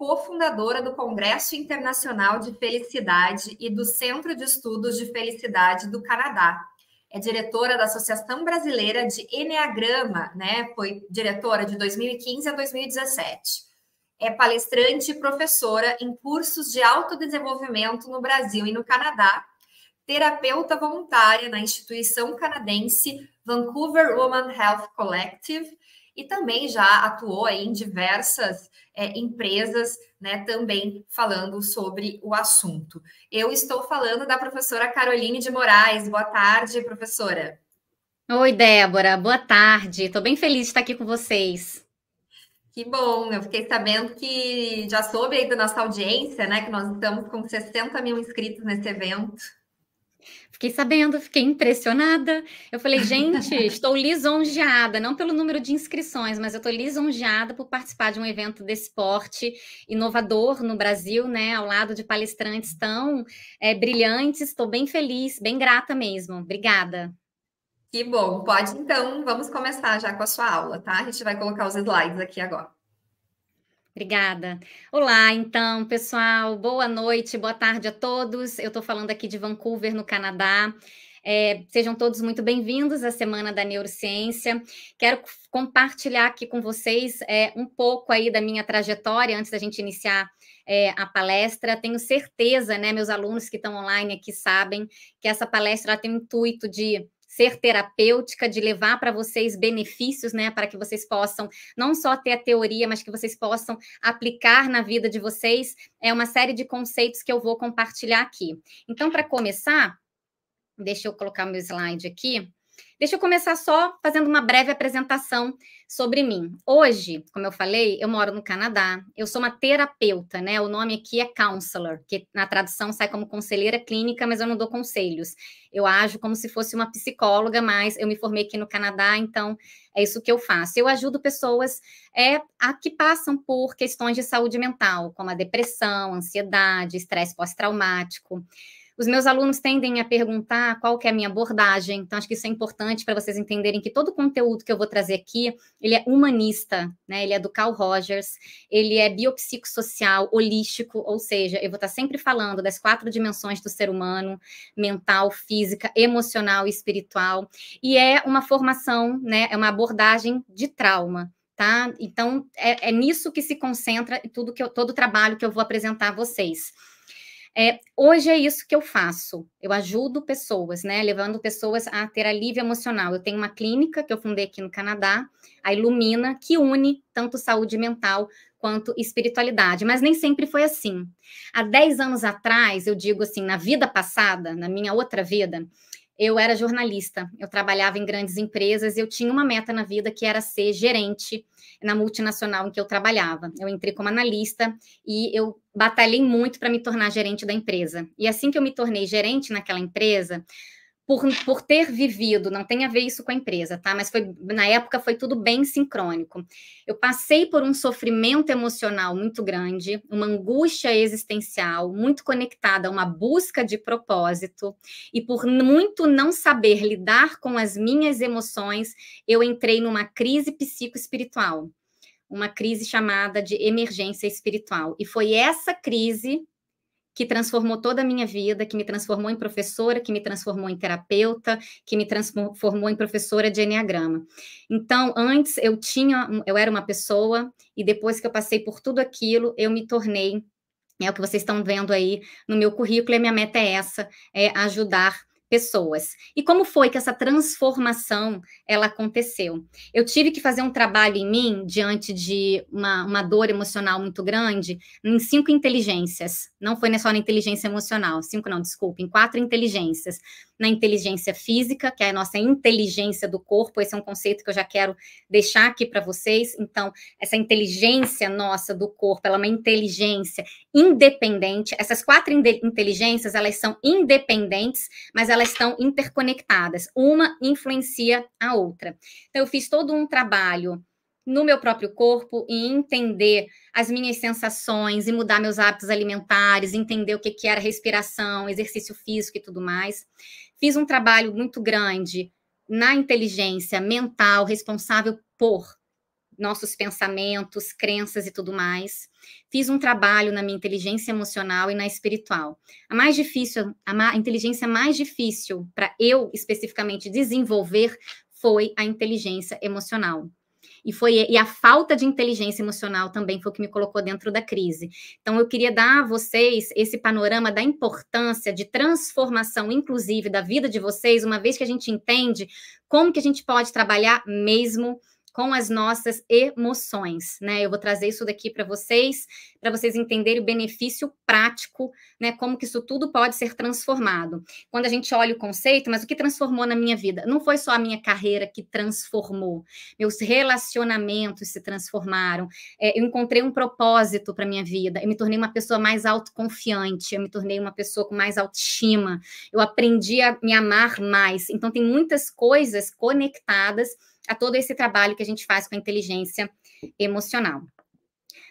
cofundadora do Congresso Internacional de Felicidade e do Centro de Estudos de Felicidade do Canadá. É diretora da Associação Brasileira de Eneagrama, né? Foi diretora de 2015 a 2017. É palestrante e professora em cursos de autodesenvolvimento no Brasil e no Canadá, terapeuta voluntária na instituição canadense Vancouver Women Health Collective e também já atuou aí em diversas empresas, né, também falando sobre o assunto. Eu estou falando da professora Caroline de Moraes. Boa tarde, professora. Oi, Débora, boa tarde. Estou bem feliz de estar aqui com vocês. Que bom, eu fiquei sabendo que já soube aí da nossa audiência, né, que nós estamos com 60 mil inscritos nesse evento. Fiquei sabendo, fiquei impressionada. Eu falei, gente, estou lisonjeada, não pelo número de inscrições, mas eu estou lisonjeada por participar de um evento desse porte inovador no Brasil, né, ao lado de palestrantes tão brilhantes. Estou bem feliz, bem grata mesmo. Obrigada. Que bom, pode então, vamos começar já com a sua aula, tá? A gente vai colocar os slides aqui agora. Obrigada. Olá, então, pessoal, boa noite, boa tarde a todos. Eu estou falando aqui de Vancouver, no Canadá. Sejam todos muito bem-vindos à Semana da Neurociência. Quero compartilhar aqui com vocês um pouco aí da minha trajetória antes da gente iniciar a palestra. Tenho certeza, né, meus alunos que estão online aqui sabem que essa palestra tem o intuito de ser terapêutica, de levar para vocês benefícios, né, para que vocês possam não só ter a teoria, mas que vocês possam aplicar na vida de vocês. É uma série de conceitos que eu vou compartilhar aqui. Então, para começar, deixa eu colocar meu slide aqui. Deixa eu começar só fazendo uma breve apresentação sobre mim. Hoje, como eu falei, eu moro no Canadá, eu sou uma terapeuta, né? O nome aqui é counselor, que na tradução sai como conselheira clínica, mas eu não dou conselhos. Eu ajo como se fosse uma psicóloga, mas eu me formei aqui no Canadá, então é isso que eu faço. Eu ajudo pessoas a que passam por questões de saúde mental, como a depressão, ansiedade, estresse pós-traumático. Os meus alunos tendem a perguntar qual que é a minha abordagem, então acho que isso é importante para vocês entenderem que todo o conteúdo que eu vou trazer aqui, ele é humanista, né? Ele é do Carl Rogers, ele é biopsicossocial, holístico, ou seja, eu vou estar sempre falando das 4 dimensões do ser humano, mental, física, emocional e espiritual, e é uma formação, né? É uma abordagem de trauma. Tá? Então, é nisso que se concentra todo o trabalho que eu vou apresentar a vocês. Hoje é isso que eu faço. Eu ajudo pessoas, né? Levando pessoas a ter alívio emocional. Eu tenho uma clínica que eu fundei aqui no Canadá, a Ilumina, que une tanto saúde mental quanto espiritualidade. Mas nem sempre foi assim. Há 10 anos atrás, eu digo assim, na vida passada, na minha outra vida, eu era jornalista, eu trabalhava em grandes empresas, eu tinha uma meta na vida que era ser gerente na multinacional em que eu trabalhava. Eu entrei como analista e eu batalhei muito para me tornar gerente da empresa. E assim que eu me tornei gerente naquela empresa, por ter vivido, não tem a ver isso com a empresa, tá? Mas na época foi tudo bem sincrônico. Eu passei por um sofrimento emocional muito grande, uma angústia existencial muito conectada a uma busca de propósito, e por muito não saber lidar com as minhas emoções, eu entrei numa crise psicoespiritual, uma crise chamada de emergência espiritual. E foi essa crise que transformou toda a minha vida, que me transformou em professora, que me transformou em terapeuta, que me transformou em professora de Eneagrama. Então, antes eu era uma pessoa, e depois que eu passei por tudo aquilo, eu me tornei, é o que vocês estão vendo aí no meu currículo, e a minha meta é essa, é ajudar pessoas. E como foi que essa transformação ela aconteceu? Eu tive que fazer um trabalho em mim diante de uma dor emocional muito grande em 5 inteligências. Não foi só na inteligência emocional, 5 não, desculpa, em 4 inteligências. Na inteligência física, que é a nossa inteligência do corpo, esse é um conceito que eu já quero deixar aqui para vocês. Então, essa inteligência nossa do corpo, ela é uma inteligência independente. Essas 4 inteligências, elas são independentes, mas elas estão interconectadas. Uma influencia a outra. Então, eu fiz todo um trabalho no meu próprio corpo e entender as minhas sensações e mudar meus hábitos alimentares, entender o que era respiração, exercício físico e tudo mais. Fiz um trabalho muito grande na inteligência mental, responsável por nossos pensamentos, crenças e tudo mais. Fiz um trabalho na minha inteligência emocional e na espiritual. A inteligência mais difícil para eu especificamente desenvolver foi a inteligência emocional. E a falta de inteligência emocional também foi o que me colocou dentro da crise. Então, eu queria dar a vocês esse panorama da importância de transformação, inclusive, da vida de vocês, uma vez que a gente entende como que a gente pode trabalhar mesmo com as nossas emoções, né? Eu vou trazer isso daqui para vocês entenderem o benefício prático, né? Como que isso tudo pode ser transformado. Quando a gente olha o conceito, mas o que transformou na minha vida? Não foi só a minha carreira que transformou, meus relacionamentos se transformaram, eu encontrei um propósito para minha vida, eu me tornei uma pessoa mais autoconfiante, eu me tornei uma pessoa com mais autoestima, eu aprendi a me amar mais. Então, tem muitas coisas conectadas a todo esse trabalho que a gente faz com a inteligência emocional.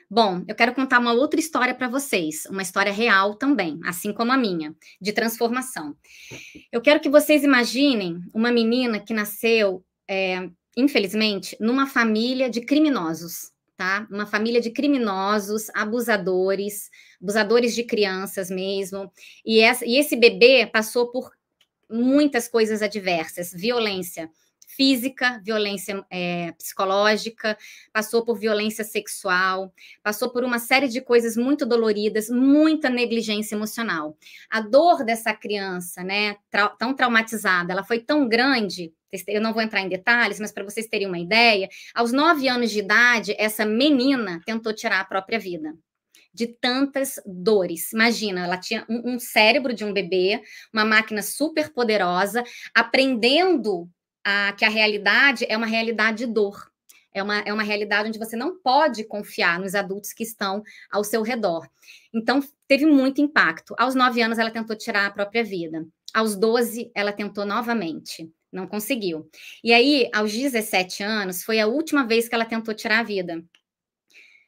Bom, eu quero contar uma outra história para vocês, uma história real também, assim como a minha, de transformação. Eu quero que vocês imaginem uma menina que nasceu, infelizmente, numa família de criminosos, tá? Uma família de criminosos, abusadores de crianças mesmo, e esse bebê passou por muitas coisas adversas, violência física, violência psicológica, passou por violência sexual, passou por uma série de coisas muito doloridas, muita negligência emocional. A dor dessa criança, né, tão traumatizada, ela foi tão grande, eu não vou entrar em detalhes, mas para vocês terem uma ideia, aos 9 anos de idade, essa menina tentou tirar a própria vida. De tantas dores. Imagina, ela tinha um cérebro de um bebê, uma máquina super poderosa, aprendendo que a realidade é uma realidade de dor. É uma realidade onde você não pode confiar nos adultos que estão ao seu redor. Então, teve muito impacto. Aos 9 anos, ela tentou tirar a própria vida. Aos 12, ela tentou novamente. Não conseguiu. E aí, aos 17 anos, foi a última vez que ela tentou tirar a vida.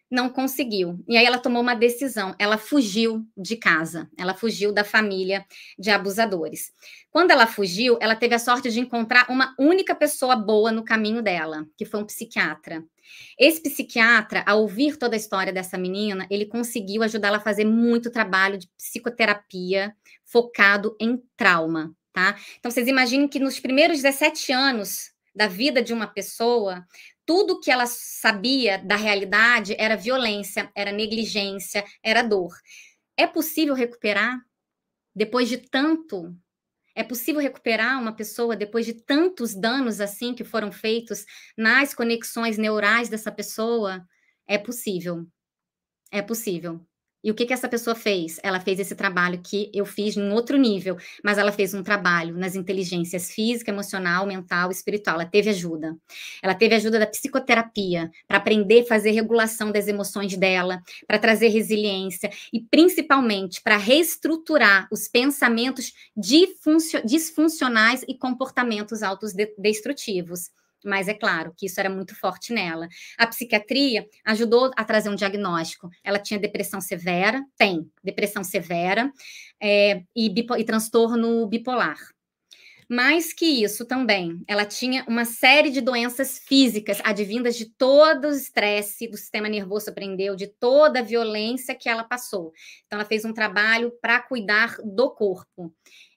Não conseguiu. E aí ela tomou uma decisão, ela fugiu de casa, ela fugiu da família de abusadores. Quando ela fugiu, ela teve a sorte de encontrar uma única pessoa boa no caminho dela, que foi um psiquiatra. Esse psiquiatra, ao ouvir toda a história dessa menina, ele conseguiu ajudá-la a fazer muito trabalho de psicoterapia focado em trauma, tá? Então, vocês imaginem que nos primeiros 17 anos da vida de uma pessoa, tudo que ela sabia da realidade era violência, era negligência, era dor. É possível recuperar depois de tanto? É possível recuperar uma pessoa depois de tantos danos assim que foram feitos nas conexões neurais dessa pessoa? É possível. É possível. E o que essa pessoa fez? Ela fez esse trabalho que eu fiz em outro nível, mas ela fez um trabalho nas inteligências física, emocional, mental, espiritual. Ela teve ajuda. Ela teve ajuda da psicoterapia para aprender a fazer regulação das emoções dela, para trazer resiliência e principalmente para reestruturar os pensamentos disfuncionais e comportamentos autodestrutivos. Mas é claro que isso era muito forte nela. A psiquiatria ajudou a trazer um diagnóstico. Ela tinha depressão severa, tem depressão severa e transtorno bipolar. Mais que isso também, ela tinha uma série de doenças físicas advindas de todo o estresse do sistema nervoso, aprendeu, de toda a violência que ela passou. Então, ela fez um trabalho para cuidar do corpo.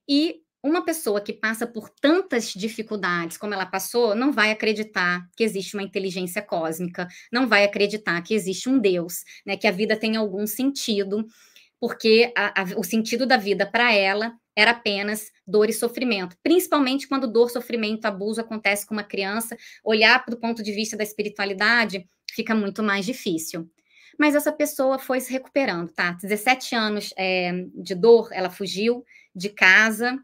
E uma pessoa que passa por tantas dificuldades como ela passou, não vai acreditar que existe uma inteligência cósmica, não vai acreditar que existe um Deus, né, que a vida tem algum sentido, porque o sentido da vida para ela era apenas dor e sofrimento, principalmente quando dor, sofrimento, abuso acontece com uma criança, olhar do ponto de vista da espiritualidade fica muito mais difícil. Mas essa pessoa foi se recuperando, tá? 17 anos de dor, ela fugiu de casa,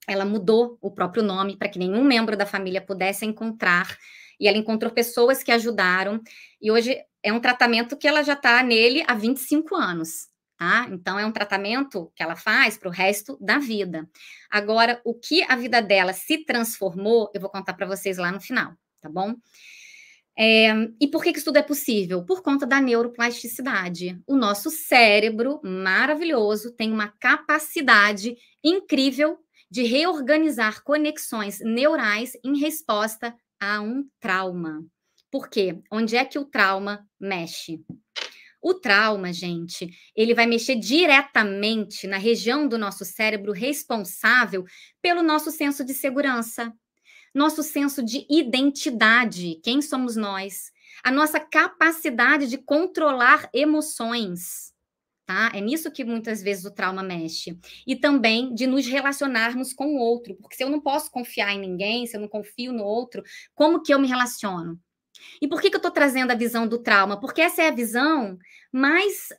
ela mudou o próprio nome para que nenhum membro da família pudesse encontrar, e ela encontrou pessoas que ajudaram, e hoje é um tratamento que ela já está nele há 25 anos, tá? Então, é um tratamento que ela faz para o resto da vida. Agora, o que a vida dela se transformou, eu vou contar para vocês lá no final, tá bom? E por que isso tudo é possível? Por conta da neuroplasticidade. O nosso cérebro maravilhoso tem uma capacidade incrível de reorganizar conexões neurais em resposta a um trauma. Por quê? Onde é que o trauma mexe? O trauma, gente, ele vai mexer diretamente na região do nosso cérebro responsável pelo nosso senso de segurança, nosso senso de identidade, quem somos nós, a nossa capacidade de controlar emoções, tá? É nisso que muitas vezes o trauma mexe. E também de nos relacionarmos com o outro, porque se eu não posso confiar em ninguém, se eu não confio no outro, como que eu me relaciono? E por que eu estou trazendo a visão do trauma? Porque essa é a visão mais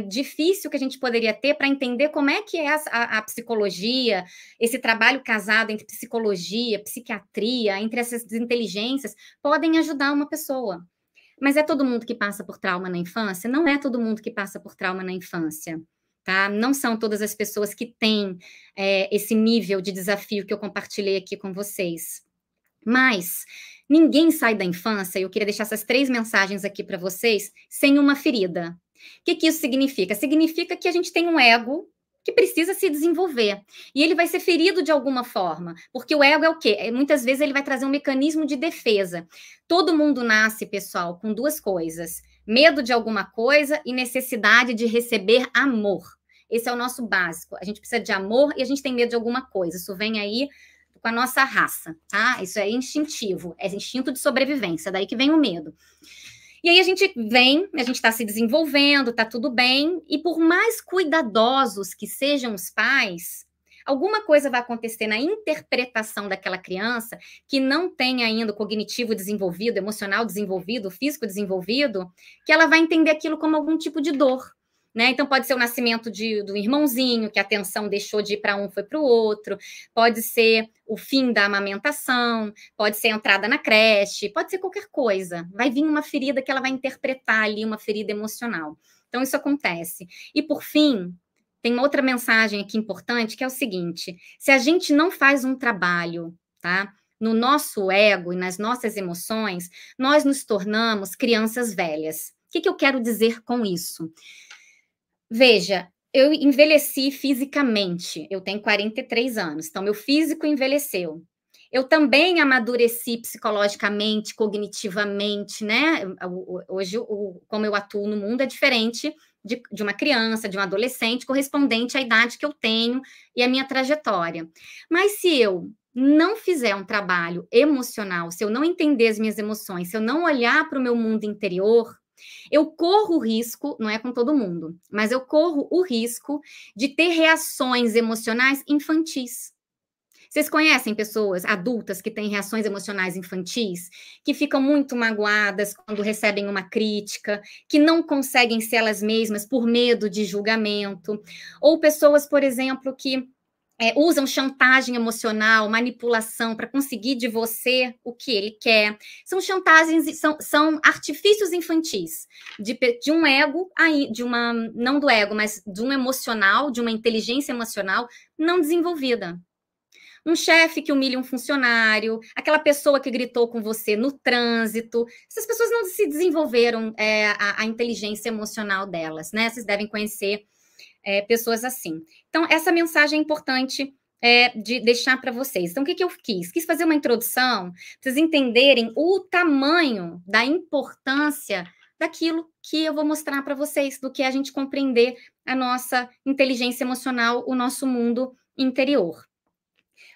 difícil que a gente poderia ter para entender como é que é a psicologia, esse trabalho casado entre psicologia, psiquiatria, entre essas inteligências, podem ajudar uma pessoa. Mas é todo mundo que passa por trauma na infância? Não é todo mundo que passa por trauma na infância. Tá? Não são todas as pessoas que têm esse nível de desafio que eu compartilhei aqui com vocês. Mas ninguém sai da infância, e eu queria deixar essas 3 mensagens aqui para vocês, sem uma ferida. O que isso significa? Significa que a gente tem um ego que precisa se desenvolver. E ele vai ser ferido de alguma forma. Porque o ego é o quê? Muitas vezes ele vai trazer um mecanismo de defesa. Todo mundo nasce, pessoal, com 2 coisas. Medo de alguma coisa e necessidade de receber amor. Esse é o nosso básico. A gente precisa de amor e a gente tem medo de alguma coisa. Isso vem aí com a nossa raça, tá? Isso é instintivo, é instinto de sobrevivência, daí que vem o medo. E aí a gente está se desenvolvendo, tá tudo bem, e por mais cuidadosos que sejam os pais, alguma coisa vai acontecer na interpretação daquela criança que não tem ainda o cognitivo desenvolvido, emocional desenvolvido, físico desenvolvido, que ela vai entender aquilo como algum tipo de dor. Né? Então, pode ser o nascimento do irmãozinho, que a atenção deixou de ir para um, foi para o outro, pode ser o fim da amamentação, pode ser a entrada na creche, pode ser qualquer coisa. Vai vir uma ferida que ela vai interpretar ali, uma ferida emocional. Então, isso acontece. E, por fim, tem uma outra mensagem aqui importante, que é o seguinte: se a gente não faz um trabalho, tá? No nosso ego e nas nossas emoções, nós nos tornamos crianças velhas. O que eu quero dizer com isso? Veja, eu envelheci fisicamente, eu tenho 43 anos, então meu físico envelheceu. Eu também amadureci psicologicamente, cognitivamente, né? Hoje, como eu atuo no mundo é diferente de uma criança, de um adolescente, correspondente à idade que eu tenho e à minha trajetória. Mas se eu não fizer um trabalho emocional, se eu não entender as minhas emoções, se eu não olhar para o meu mundo interior, eu corro o risco, não é com todo mundo, mas eu corro o risco de ter reações emocionais infantis. Vocês conhecem pessoas adultas que têm reações emocionais infantis, que ficam muito magoadas quando recebem uma crítica, que não conseguem ser elas mesmas por medo de julgamento, ou pessoas, por exemplo, que usam chantagem emocional, manipulação para conseguir de você o que ele quer. São chantagens, são artifícios infantis de um ego, não do ego, mas de um emocional, de uma inteligência emocional não desenvolvida. Um chefe que humilha um funcionário, aquela pessoa que gritou com você no trânsito, essas pessoas não se desenvolveram a inteligência emocional delas, né? Vocês devem conhecer pessoas assim. Então, essa mensagem é importante de deixar para vocês. Então, o que eu quis? Quis fazer uma introdução para vocês entenderem o tamanho da importância daquilo que eu vou mostrar para vocês, do que é a gente compreender a nossa inteligência emocional, o nosso mundo interior.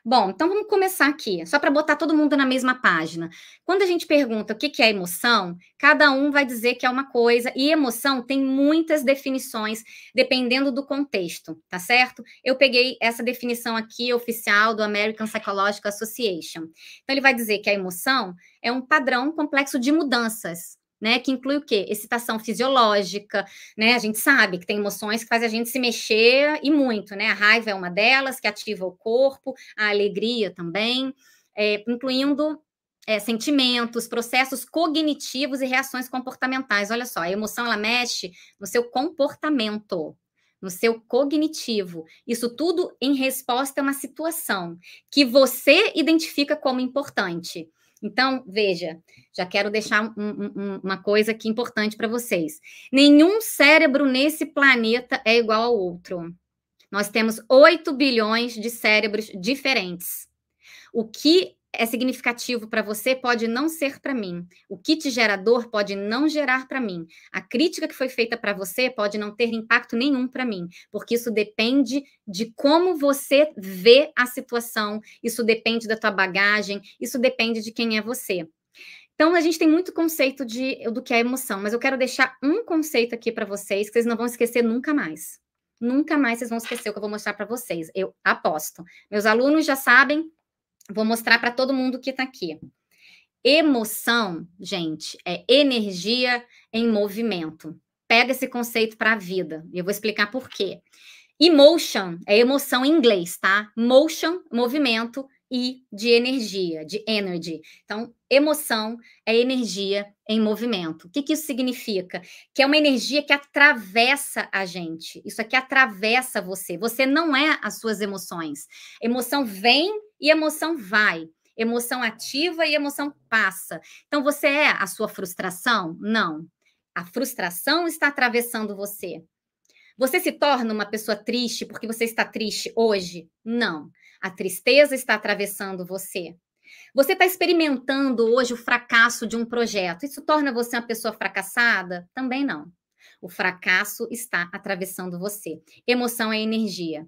Bom, então vamos começar aqui, só para botar todo mundo na mesma página. Quando a gente pergunta o que é emoção, cada um vai dizer que é uma coisa, e emoção tem muitas definições, dependendo do contexto, tá certo? Eu peguei essa definição aqui, oficial, do American Psychological Association. Então, ele vai dizer que a emoção é um padrão complexo de mudanças, né, que inclui o quê? Excitação fisiológica, né? A gente sabe que tem emoções que fazem a gente se mexer e muito, né? A raiva é uma delas, que ativa o corpo, a alegria também, incluindo sentimentos, processos cognitivos e reações comportamentais. Olha só, a emoção, ela mexe no seu comportamento, no seu cognitivo. Isso tudo em resposta a uma situação que você identifica como importante. Então, veja, já quero deixar uma coisa aqui importante para vocês. Nenhum cérebro nesse planeta é igual ao outro. Nós temos 8 bilhões de cérebros diferentes. O que é significativo para você pode não ser para mim. O que te gera dor pode não gerar para mim. A crítica que foi feita para você pode não ter impacto nenhum para mim, porque isso depende de como você vê a situação, isso depende da tua bagagem, isso depende de quem é você. Então, a gente tem muito conceito do que é emoção, mas eu quero deixar um conceito aqui para vocês, que vocês não vão esquecer nunca mais. Nunca mais vocês vão esquecer o que eu vou mostrar para vocês. Eu aposto. Meus alunos já sabem, vou mostrar para todo mundo que está aqui. Emoção, gente, é energia em movimento. Pega esse conceito para a vida. E eu vou explicar por quê. Emotion é emoção em inglês, tá? Motion, movimento, e de energia, de energy. Então, emoção é energia em movimento. O que isso significa? Que é uma energia que atravessa a gente. Isso aqui atravessa você. Você não é as suas emoções. Emoção vem e emoção vai. Emoção ativa e emoção passa. Então, você é a sua frustração? Não. A frustração está atravessando você. Você se torna uma pessoa triste porque você está triste hoje? Não. A tristeza está atravessando você. Você está experimentando hoje o fracasso de um projeto. Isso torna você uma pessoa fracassada? Também não. O fracasso está atravessando você. Emoção é energia.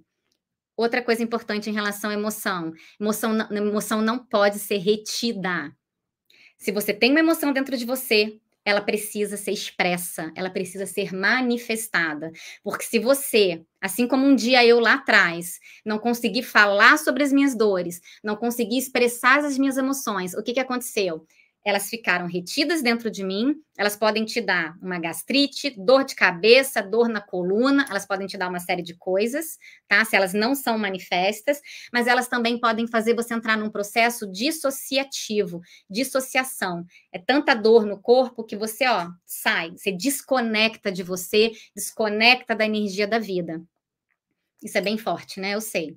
Outra coisa importante em relação à emoção. Emoção não pode ser retida. Se você tem uma emoção dentro de você, ela precisa ser expressa, ela precisa ser manifestada. Porque se você, assim como um dia eu lá atrás, não consegui falar sobre as minhas dores, não consegui expressar as minhas emoções, o que aconteceu? Elas ficaram retidas dentro de mim, elas podem te dar uma gastrite, dor de cabeça, dor na coluna, elas podem te dar uma série de coisas, tá? Se elas não são manifestas, mas elas também podem fazer você entrar num processo dissociativo, dissociação. É tanta dor no corpo que você, sai, você desconecta de você, desconecta da energia da vida. Isso é bem forte, né? Eu sei.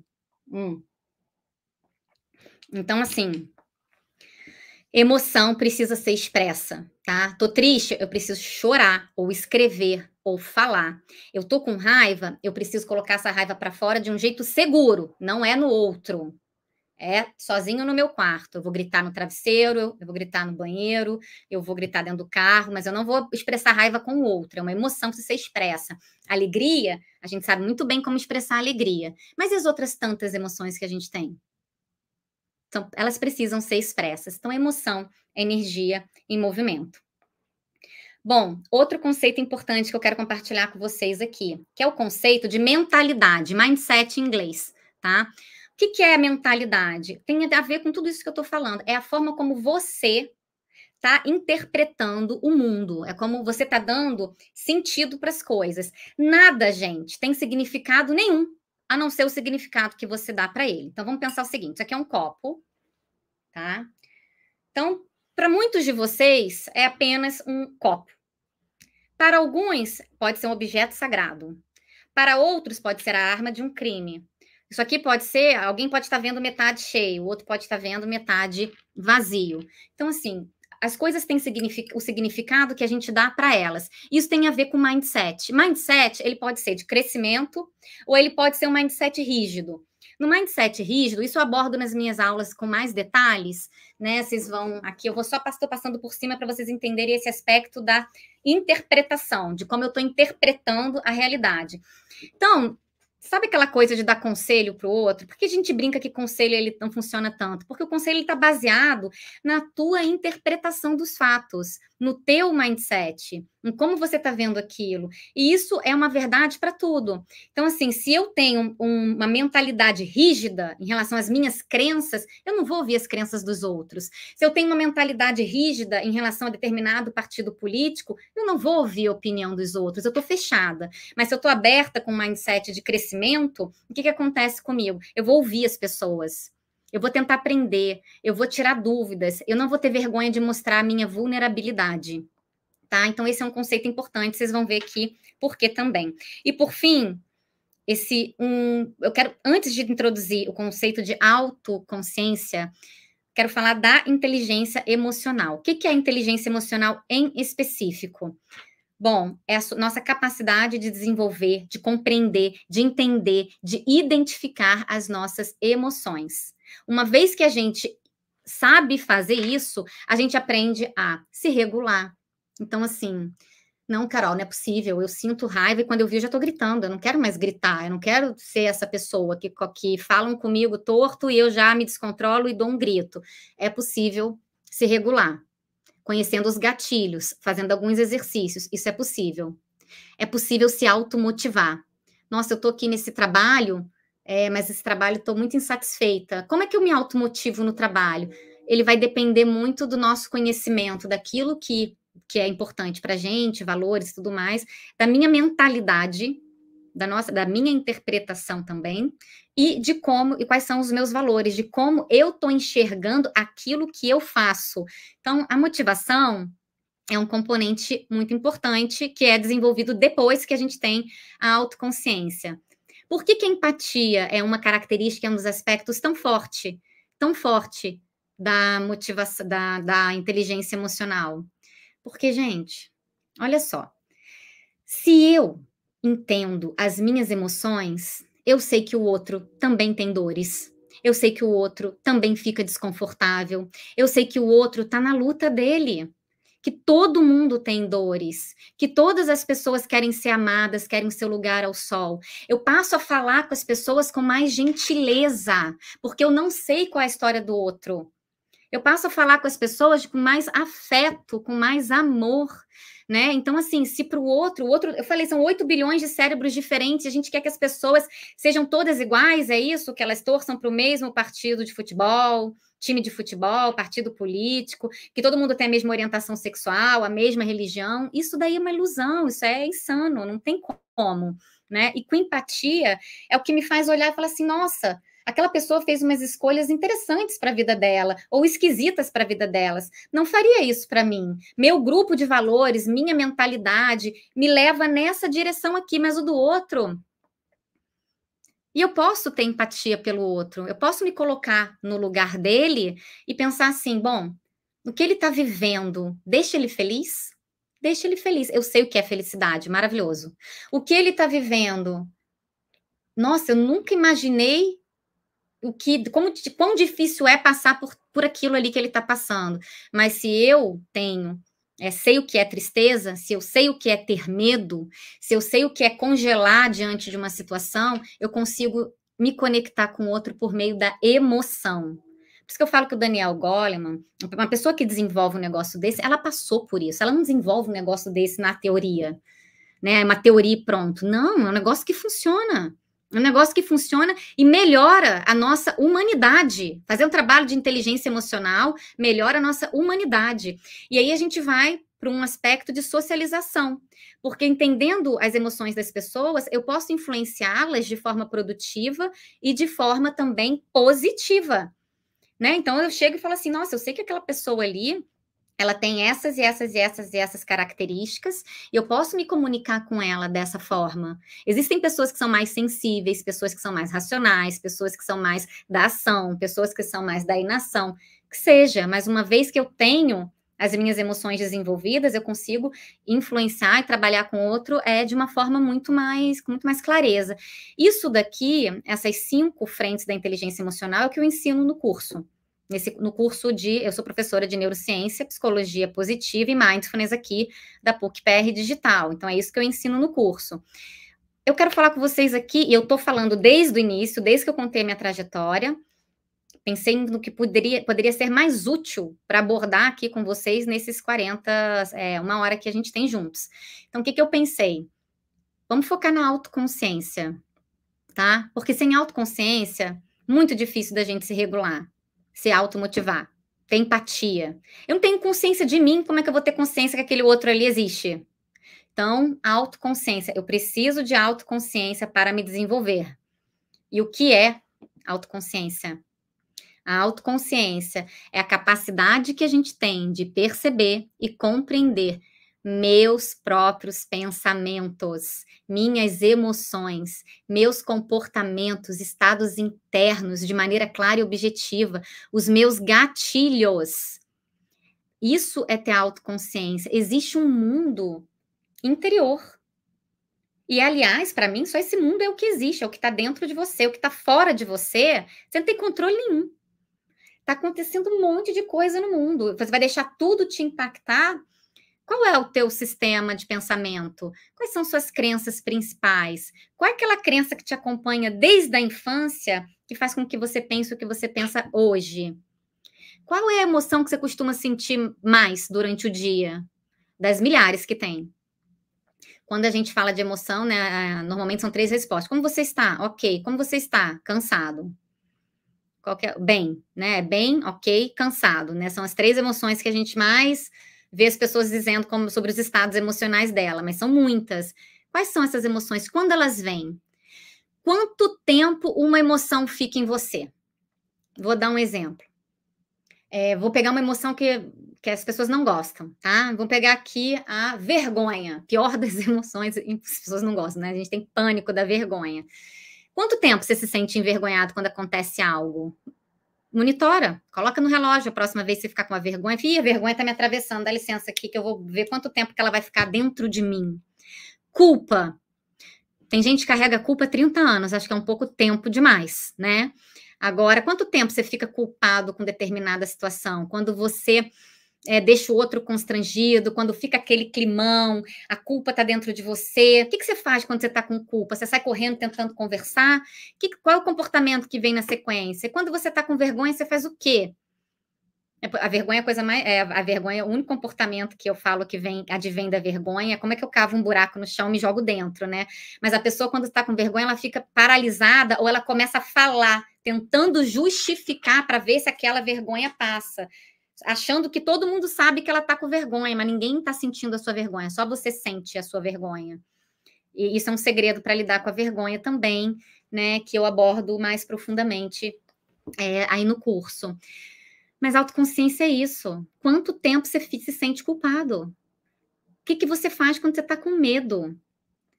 Então, assim, emoção precisa ser expressa, tá? Tô triste, eu preciso chorar, ou escrever, ou falar. Eu tô com raiva, eu preciso colocar essa raiva para fora de um jeito seguro, não é no outro. É sozinho no meu quarto. Eu vou gritar no travesseiro, eu vou gritar no banheiro, eu vou gritar dentro do carro, mas eu não vou expressar raiva com o outro. É uma emoção que você expressa. Alegria, a gente sabe muito bem como expressar alegria. Mas e as outras tantas emoções que a gente tem? Então, elas precisam ser expressas. Então, emoção é energia em movimento. Bom, outro conceito importante que eu quero compartilhar com vocês aqui, que é o conceito de mentalidade, mindset em inglês, tá? O que é a mentalidade? Tem a ver com tudo isso que eu estou falando. É a forma como você está interpretando o mundo. É como você está dando sentido para as coisas. Nada, gente, tem significado nenhum, a não ser o significado que você dá para ele. Então, vamos pensar o seguinte, isso aqui é um copo, tá? Então, para muitos de vocês, é apenas um copo. Para alguns, pode ser um objeto sagrado. Para outros, pode ser a arma de um crime. Isso aqui pode ser, alguém pode estar vendo metade cheio, o outro pode estar vendo metade vazio. Então, assim, as coisas têm o significado que a gente dá para elas. Isso tem a ver com mindset. Mindset, ele pode ser de crescimento ou ele pode ser um mindset rígido. No mindset rígido, isso eu abordo nas minhas aulas com mais detalhes, né? Vocês vão aqui, eu vou só estou passando por cima para vocês entenderem esse aspecto da interpretação, de como eu estou interpretando a realidade. Então, sabe aquela coisa de dar conselho para o outro? Por que a gente brinca que conselho ele não funciona tanto? Porque o conselho está baseado na tua interpretação dos fatos, no teu mindset, em como você está vendo aquilo. E isso é uma verdade para tudo. Então, assim, se eu tenho uma mentalidade rígida em relação às minhas crenças, eu não vou ouvir as crenças dos outros. Se eu tenho uma mentalidade rígida em relação a determinado partido político, eu não vou ouvir a opinião dos outros. Eu estou fechada. Mas se eu estou aberta com um mindset de crescimento, o que acontece comigo? Eu vou ouvir as pessoas. Eu vou tentar aprender, eu vou tirar dúvidas, eu não vou ter vergonha de mostrar a minha vulnerabilidade, tá? Então, esse é um conceito importante, vocês vão ver aqui por que também. E, por fim, eu quero, antes de introduzir o conceito de autoconsciência, quero falar da inteligência emocional. O que é a inteligência emocional em específico? Bom, é a nossa capacidade de desenvolver, de compreender, de entender, de identificar as nossas emoções. Uma vez que a gente sabe fazer isso, a gente aprende a se regular. Então, assim, não, Carol, não é possível, eu sinto raiva e quando eu vi eu já estou gritando, eu não quero mais gritar, eu não quero ser essa pessoa que falam comigo torto e eu já me descontrolo e dou um grito. É possível se regular, conhecendo os gatilhos, fazendo alguns exercícios, isso é possível. É possível se automotivar. Nossa, eu estou aqui nesse trabalho, mas esse trabalho estou muito insatisfeita. Como é que eu me automotivo no trabalho? Ele vai depender muito do nosso conhecimento, daquilo que é importante para a gente, valores e tudo mais, da minha mentalidade, da minha interpretação também, e de como e quais são os meus valores, de como eu estou enxergando aquilo que eu faço. Então, a motivação é um componente muito importante que é desenvolvido depois que a gente tem a autoconsciência. Por que a empatia é uma característica, é um dos aspectos tão forte da motivação, da inteligência emocional? Porque, gente, olha só, se eu entendo as minhas emoções, eu sei que o outro também tem dores. Eu sei que o outro também fica desconfortável. Eu sei que o outro está na luta dele. Que todo mundo tem dores, que todas as pessoas querem ser amadas, querem seu lugar ao sol. Eu passo a falar com as pessoas com mais gentileza, porque eu não sei qual é a história do outro. Eu passo a falar com as pessoas com mais afeto, com mais amor, né? Então, assim, se para o outro, eu falei, são 8 bilhões de cérebros diferentes, a gente quer que as pessoas sejam todas iguais, é isso? Que elas torçam para o mesmo partido de futebol, time de futebol, partido político, que todo mundo tem a mesma orientação sexual, a mesma religião. Isso daí é uma ilusão, isso é insano, não tem como, né? E com empatia é o que me faz olhar e falar assim, nossa, aquela pessoa fez umas escolhas interessantes para a vida dela, ou esquisitas para a vida delas. Não faria isso para mim. Meu grupo de valores, minha mentalidade, me leva nessa direção aqui, mas o do outro. E eu posso ter empatia pelo outro, eu posso me colocar no lugar dele e pensar assim: bom, o que ele está vivendo, deixa ele feliz? Deixa ele feliz. Eu sei o que é felicidade, maravilhoso. O que ele está vivendo? Nossa, eu nunca imaginei quão difícil é passar por aquilo ali que ele está passando. Mas se eu sei o que é tristeza, se eu sei o que é ter medo, se eu sei o que é congelar diante de uma situação, eu consigo me conectar com o outro por meio da emoção. Por isso que eu falo que o Daniel Goleman, uma pessoa que desenvolve um negócio desse, ela passou por isso. Ela não desenvolve um negócio desse na teoria, né? Uma teoria e pronto. Não, é um negócio que funciona. Um negócio que funciona e melhora a nossa humanidade. Fazer um trabalho de inteligência emocional melhora a nossa humanidade. E aí a gente vai para um aspecto de socialização. Porque entendendo as emoções das pessoas, eu posso influenciá-las de forma produtiva e de forma também positiva. Né? Então eu chego e falo assim: nossa, eu sei que aquela pessoa ali ela tem essas e essas e essas e essas características, e eu posso me comunicar com ela dessa forma. Existem pessoas que são mais sensíveis, pessoas que são mais racionais, pessoas que são mais da ação, pessoas que são mais da inação, que seja, mas uma vez que eu tenho as minhas emoções desenvolvidas, eu consigo influenciar e trabalhar com o outro de uma forma com muito mais clareza. Isso daqui, essas 5 frentes da inteligência emocional, é o que eu ensino no curso. No curso eu sou professora de neurociência, psicologia positiva e mindfulness aqui da PUC-PR Digital. Então, é isso que eu ensino no curso. Eu quero falar com vocês aqui, e eu estou falando desde o início, desde que eu contei a minha trajetória, pensei no que poderia ser mais útil para abordar aqui com vocês nesses 1 hora que a gente tem juntos. Então, o que eu pensei? Vamos focar na autoconsciência, tá? Porque sem autoconsciência, muito difícil da gente se regular. Se automotivar, ter empatia. Eu não tenho consciência de mim, como é que eu vou ter consciência que aquele outro ali existe? Então, autoconsciência. Eu preciso de autoconsciência para me desenvolver. E o que é autoconsciência? A autoconsciência é a capacidade que a gente tem de perceber e compreender meus próprios pensamentos, minhas emoções, meus comportamentos, estados internos de maneira clara e objetiva, os meus gatilhos. Isso é ter autoconsciência. Existe um mundo interior. E, aliás, para mim, só esse mundo é o que existe, é o que está dentro de você, o que está fora de você, você não tem controle nenhum. Está acontecendo um monte de coisa no mundo. Você vai deixar tudo te impactar? Qual é o teu sistema de pensamento? Quais são suas crenças principais? Qual é aquela crença que te acompanha desde a infância que faz com que você pense o que você pensa hoje? Qual é a emoção que você costuma sentir mais durante o dia? Das milhares que tem. Quando a gente fala de emoção, né, normalmente são 3 respostas. Como você está? Ok. Como você está? Cansado. Bem, né? Bem, ok, cansado, né? São as 3 emoções que a gente mais vê as pessoas dizendo sobre os estados emocionais dela, mas são muitas. Quais são essas emoções? Quando elas vêm? Quanto tempo uma emoção fica em você? Vou dar um exemplo. Vou pegar uma emoção que as pessoas não gostam, tá? Vou pegar aqui a vergonha, pior das emoções, as pessoas não gostam, né? A gente tem pânico da vergonha. Quanto tempo você se sente envergonhado quando acontece algo? Monitora, coloca no relógio a próxima vez que você ficar com a vergonha. Ih, a vergonha tá me atravessando, dá licença aqui que eu vou ver quanto tempo que ela vai ficar dentro de mim. Culpa. Tem gente que carrega culpa há 30 anos, acho que é um pouco tempo demais, né? Agora, quanto tempo você fica culpado com determinada situação? Quando você deixa o outro constrangido, quando fica aquele climão, a culpa está dentro de você. O que você faz quando você está com culpa? Você sai correndo tentando conversar? Qual é o comportamento que vem na sequência? E quando você está com vergonha, você faz o quê? A vergonha é a coisa mais. A vergonha, o único comportamento que eu falo que advém da vergonha é como é que eu cavo um buraco no chão e me jogo dentro, né? Mas a pessoa, quando está com vergonha, ela fica paralisada ou ela começa a falar, tentando justificar para ver se aquela vergonha passa. Achando que todo mundo sabe que ela está com vergonha, mas ninguém está sentindo a sua vergonha, só você sente a sua vergonha. E isso é um segredo para lidar com a vergonha também, né? Que eu abordo mais profundamente aí no curso. Mas autoconsciência é isso. Quanto tempo você se sente culpado? O que você faz quando você está com medo?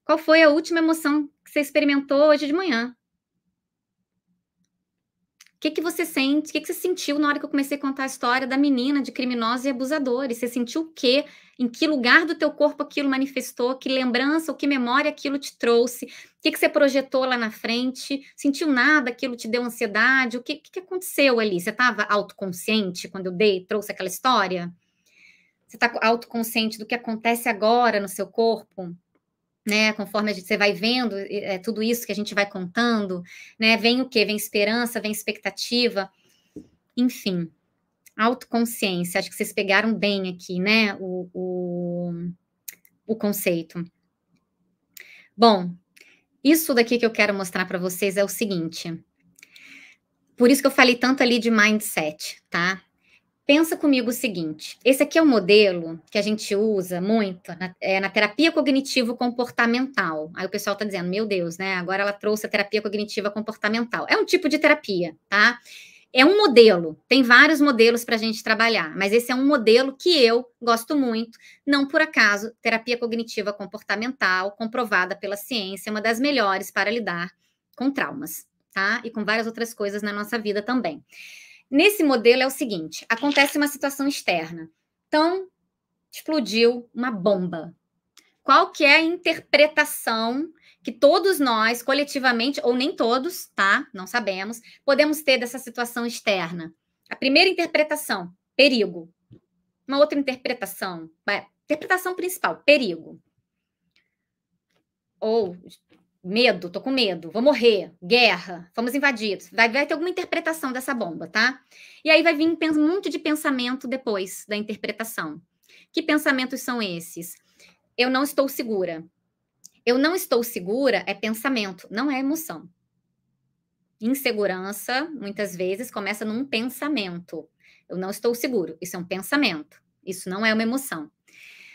Qual foi a última emoção que você experimentou hoje de manhã? O que você sente? O que você sentiu na hora que eu comecei a contar a história da menina de criminosos e abusadores? Você sentiu o quê? Em que lugar do teu corpo aquilo manifestou? Que lembrança ou que memória aquilo te trouxe? O que você projetou lá na frente? Sentiu nada? Aquilo te deu ansiedade? O que aconteceu ali? Você estava autoconsciente quando eu trouxe aquela história? Você está autoconsciente do que acontece agora no seu corpo? Né, conforme você vai vendo tudo isso que a gente vai contando, né, vem o quê? Vem esperança, vem expectativa, enfim, autoconsciência, acho que vocês pegaram bem aqui, né, o conceito. Bom, isso daqui que eu quero mostrar para vocês é o seguinte, por isso que eu falei tanto ali de mindset, tá? Pensa comigo o seguinte, esse aqui é um modelo que a gente usa muito na terapia cognitivo-comportamental. Aí o pessoal está dizendo, meu Deus, né? Agora ela trouxe a terapia cognitiva comportamental. É um tipo de terapia, tá? É um modelo, tem vários modelos para a gente trabalhar, mas esse é um modelo que eu gosto muito. Não por acaso, terapia cognitiva comportamental, comprovada pela ciência, é uma das melhores para lidar com traumas, tá? E com várias outras coisas na nossa vida também. Nesse modelo é o seguinte, acontece uma situação externa. Então, explodiu uma bomba. Qual que é a interpretação que todos nós, coletivamente, ou nem todos, tá? Não sabemos, podemos ter dessa situação externa? A primeira interpretação, perigo. Uma outra interpretação, interpretação principal, perigo. Ou medo, tô com medo, vou morrer, guerra, fomos invadidos. Vai ter alguma interpretação dessa bomba, tá? E aí vai vir um monte de pensamento depois da interpretação. Que pensamentos são esses? Eu não estou segura. Eu não estou segura é pensamento, não é emoção. Insegurança, muitas vezes, começa num pensamento. Eu não estou seguro, isso é um pensamento. Isso não é uma emoção.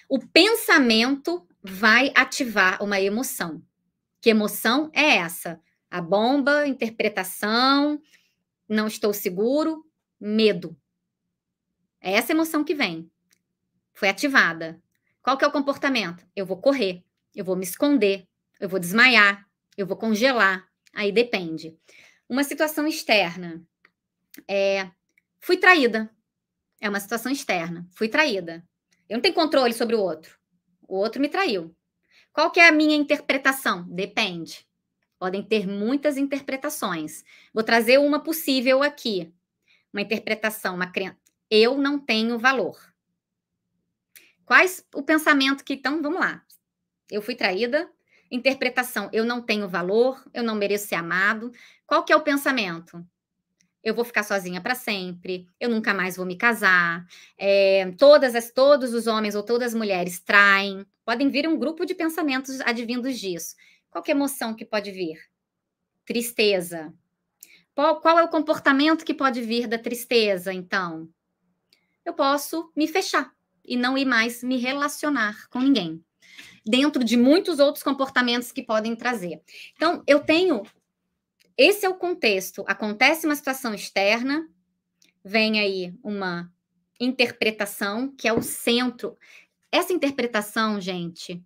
O pensamento vai ativar uma emoção. Que emoção é essa? A bomba, interpretação, não estou seguro, medo. É essa emoção que vem. Foi ativada. Qual que é o comportamento? Eu vou correr, eu vou me esconder, eu vou desmaiar, eu vou congelar. Aí depende. Uma situação externa. Fui traída. É uma situação externa. Fui traída. Eu não tenho controle sobre o outro. O outro me traiu. Qual que é a minha interpretação? Depende. Podem ter muitas interpretações. Vou trazer uma possível aqui. uma interpretação, uma crença. Eu não tenho valor. Quais o pensamento que... Então, vamos lá. Eu fui traída. Interpretação, eu não tenho valor, eu não mereço ser amado. Qual que é o pensamento? Eu vou ficar sozinha para sempre, eu nunca mais vou me casar, todos os homens ou todas as mulheres traem. Podem vir um grupo de pensamentos advindos disso. Qual que é a emoção que pode vir? Tristeza. Qual é o comportamento que pode vir da tristeza, então? Eu posso me fechar e não ir mais me relacionar com ninguém, dentro de muitos outros comportamentos que podem trazer. Então, eu tenho... Esse é o contexto. Acontece uma situação externa, vem aí uma interpretação, que é o centro. Essa interpretação, gente,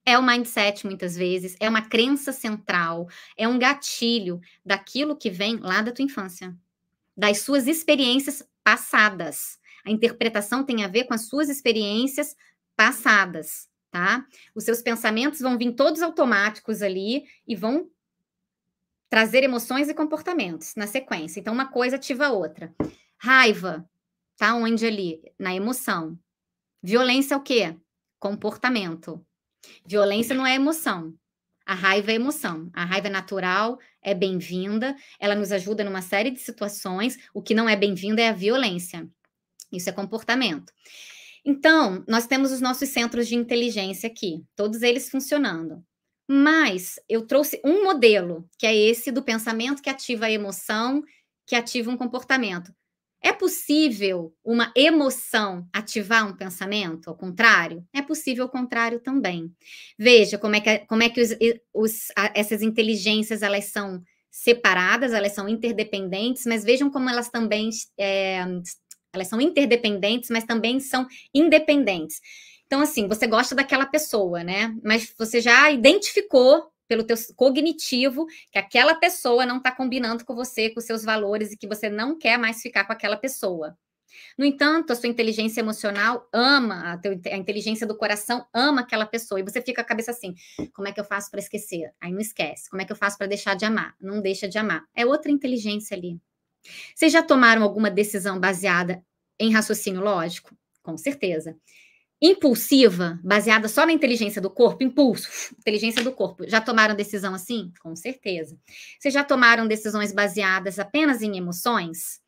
é o mindset, muitas vezes, é uma crença central, é um gatilho daquilo que vem lá da tua infância, das suas experiências passadas. A interpretação tem a ver com as suas experiências passadas, tá? Os seus pensamentos vão vir todos automáticos ali e vão trazer emoções e comportamentos na sequência. Então, uma coisa ativa a outra. Raiva, tá onde ali? Na emoção. Violência é o quê? Comportamento. Violência não é emoção. A raiva é emoção. A raiva é natural, é bem-vinda, ela nos ajuda numa série de situações. O que não é bem-vindo é a violência. Isso é comportamento. Então, nós temos os nossos centros de inteligência aqui, todos eles funcionando. Mas eu trouxe um modelo, que é esse do pensamento que ativa a emoção, que ativa um comportamento. É possível uma emoção ativar um pensamento? Ao contrário? É possível o contrário também. Veja como é que essas inteligências elas são separadas, elas são interdependentes, mas vejam como elas também elas são interdependentes, mas também são independentes. Então, assim, você gosta daquela pessoa, né? Mas você já identificou pelo teu cognitivo que aquela pessoa não está combinando com você, com seus valores e que você não quer mais ficar com aquela pessoa. No entanto, a sua inteligência emocional ama, a inteligência do coração ama aquela pessoa e você fica com a cabeça assim, como é que eu faço para esquecer? Aí não esquece. Como é que eu faço para deixar de amar? Não deixa de amar. É outra inteligência ali. Vocês já tomaram alguma decisão baseada em raciocínio lógico? Com certeza. Impulsiva, baseada só na inteligência do corpo, impulso, inteligência do corpo. Já tomaram decisão assim? Com certeza. Vocês já tomaram decisões baseadas apenas em emoções?